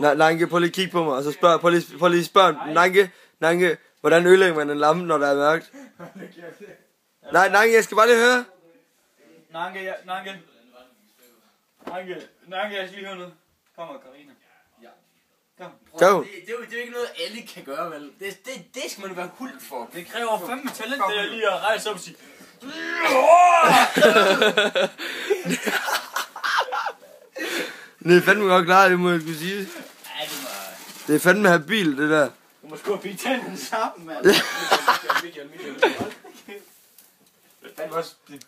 Nanke, prøv lige at kigge på mig, og så prøv lige at spørge Nanke, hvordan ødelægger man en lampe, når der er mørkt? Nej, Nanke, jeg skal bare lige høre. Nanke, jeg skal lige høre noget. Kom og Karina. Go. Det er jo ikke noget, alle kan gøre, vel? Det skal man være huld for. Det kræver fandme talent, det er lige at rejse op og sige. Det er fandme godt klart, det må jeg skulle sige. Ja, det er fandme habil, det der. Du må sgu blive tænden sammen, mand.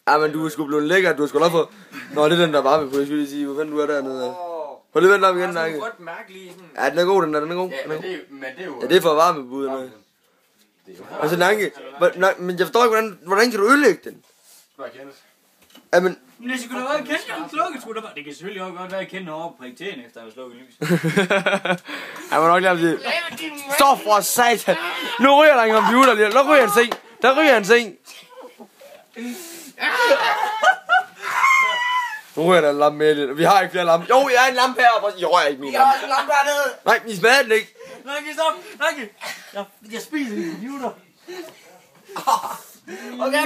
Ja, men du er sgu blevet lækker, du har sgu lov for. Nå, det er den der var med på, jeg skulle lige sige, hvor fanden du er dernede. Prøv lige at vente op igen, Nanke. Ja, den er god, den er god. Ja, men det er jo... Ja, det er for varmebuderne. Altså, Nanke, men jeg forstår ikke, hvordan kan du ødelægge den? Ja, men... Men det skulle da være kendt, jeg har slukket, skulle da bare. Det kan selvfølgelig også godt være, at jeg kender over på prioriteteren, efter at have slukket lys. Jeg må nok lade sige. Stop for satan! Nu ryger der en computer lige. Nu ryger en seng. Der ryger en seng. Nu ryger der en lampe med det. Vi har ikke flere lampe. Jo, jeg har en lampe her. Jeg rører ikke min lampe. Jeg har en lampe hernede. Nej, I smadrer den ikke. Nanke, stop! Nanke! Jeg spiser din computer. Okay,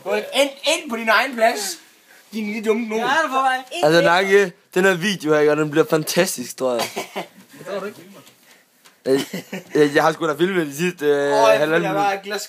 du kan ind på din egen plads. Din lille dumme nogen. Jeg er der på vej. Altså, Nanke, den her video her, og den bliver fantastisk, tror jeg. Det tror du ikke. Jeg har sgu da filmet de sidste halvanden minut. Jeg var et glas